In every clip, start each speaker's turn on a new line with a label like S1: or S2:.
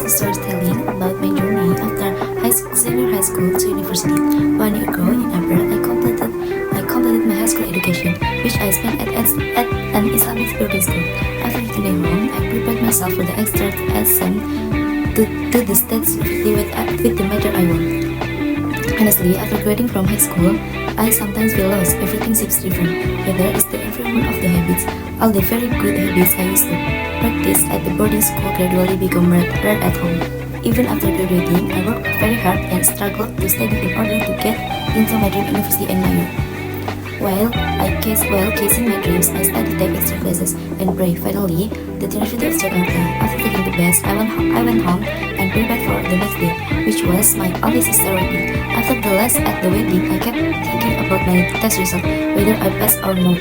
S1: to storytelling about my journey after senior high school to university. 1 year ago in April, I completed my high school education, which I spent at an Islamic boarding school. After returning home, I prepared myself for the extra SM to the state university with the major I want. Honestly, after graduating from high school, I sometimes feel lost. Everything seems different. Whether it's the environment of the habits, all the very good habits I used to practice at the boarding school gradually become rare at home. Even after graduating, I worked very hard and struggled to study in order to get into my dream university and major. While chasing my dreams, I studied type extra classes and pray. Finally, the University of Jakarta. After taking the bus, I went home and prepared for the next day, which was my only sister wedding. After the last at the wedding, I kept thinking about my test result, whether I passed or not.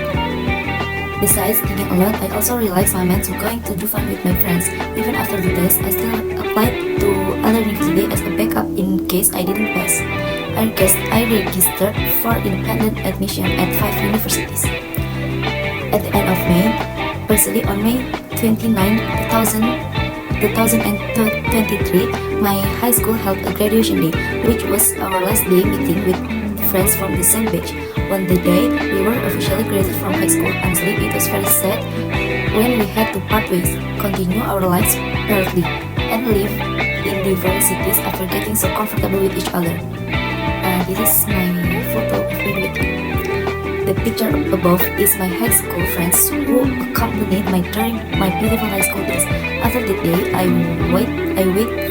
S1: Besides thinking a lot, I also realized my mind to going to do fun with my friends. Even after the test, I still applied to other university as a backup in case I didn't pass. I registered for independent admission at 5 universities. At the end of May, personally on May 29, 2023, my high school held a graduation day, which was our last day meeting with friends from the same batch. On the day we were officially graduated from high school, honestly, it was very sad when we had to part ways, continue our lives separately, and live in different cities after getting so comfortable with each other. This is my photo of graduating. The picture above is my high school friends who accompanied my during my beautiful high school days. After the day, I wait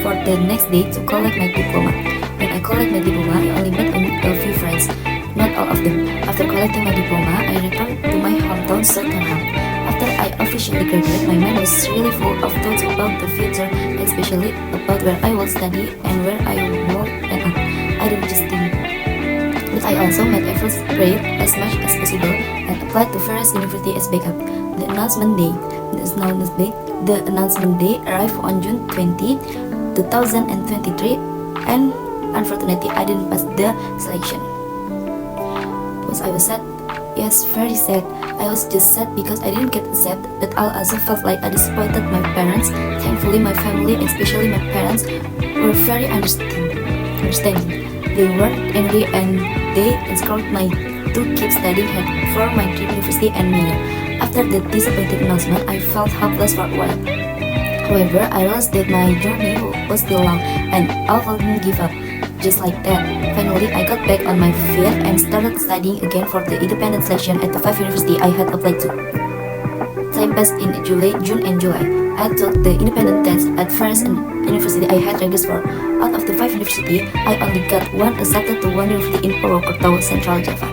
S1: for the next day to collect my diploma. When I collect my diploma, I only met a few friends, not all of them. After collecting my diploma, I returned to my hometown, Sultanham. After I officially graduated, my mind was really full of thoughts about the future, especially about where I will study and where I will end up. I didn't just think, but I also made efforts to prepare as much as possible and applied to various university as backup. The announcement day arrived on June 20, 2023, and unfortunately, I didn't pass the selection. Was I was sad? Yes, very sad. I was just sad because I didn't get accepted, but I also felt like I disappointed my parents. Thankfully, my family, especially my parents, were very understanding. They weren't angry and they encouraged me to keep studying hard for my dream university and major. After the disappointing announcement, I felt helpless for a while. However, I realized that my journey was still long and I wouldn't give up. Just like that, finally I got back on my feet and started studying again for the independent selection at the 5 university I had applied to. Time passed in June and July. I took the independent test at first university I had registered for. Out of the 5 university, I only got one accepted to one university in Purwokerto, Central Java.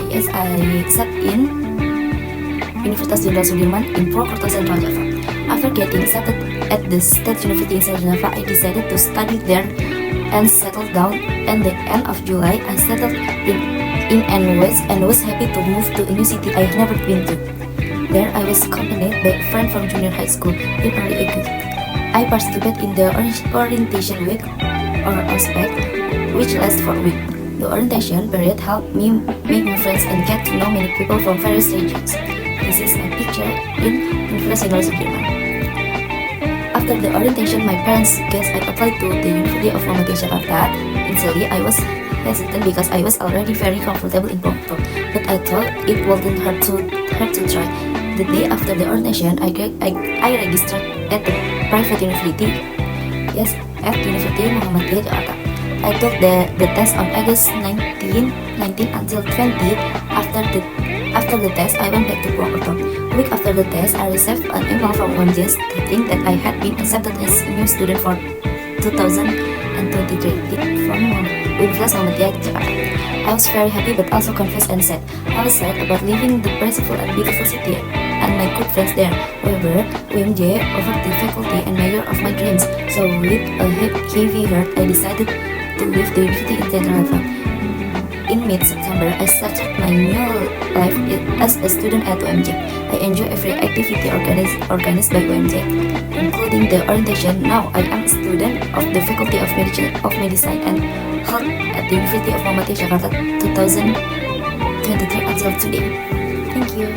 S1: Yes, I accepted in Universitas Jenderal Sudirman in Purwokerto, Central Java. After getting accepted at the State University in Central Java, I decided to study there and settled down. At the end of July, I settled in NWest and was happy to move to a new city I had never been to. There, I was accompanied by a friend from junior high school in early August. I participated in the orientation week or OSPEC, which lasted for a week. The orientation period helped me make new friends and get to know many people from various regions. This is my picture in Universitas Jenderal Sudirman. After the orientation, my parents guessed I applied to the University of Muhammadiyah Jakarta. Initially, I was hesitant because I was already very comfortable in Purwokerto, but I thought it wouldn't hurt to try. The day after the orientation, I registered at the private university. Yes, at University Muhammadiyah Jakarta. I took the test on August 19 until 20. After the test, I went back to Purwokerto. A week after the test, I received an email from UMJ stating that I had been accepted as a new student for 2023 from Universitas Muhammadiyah Jakarta. I was very happy but also confused and sad. I was sad about leaving the peaceful and beautiful city and my good friends there. However, UMJ offered the faculty and major of my dreams, so with a heavy heart, I decided to leave the university in Central Java. In mid-September, I started my new life as a student at UMJ. I enjoy every activity organized by UMJ, including the orientation. Now I am a student of the Faculty of Medicine and held at the University of Muhammadiyah Jakarta 2023 until today. Thank you.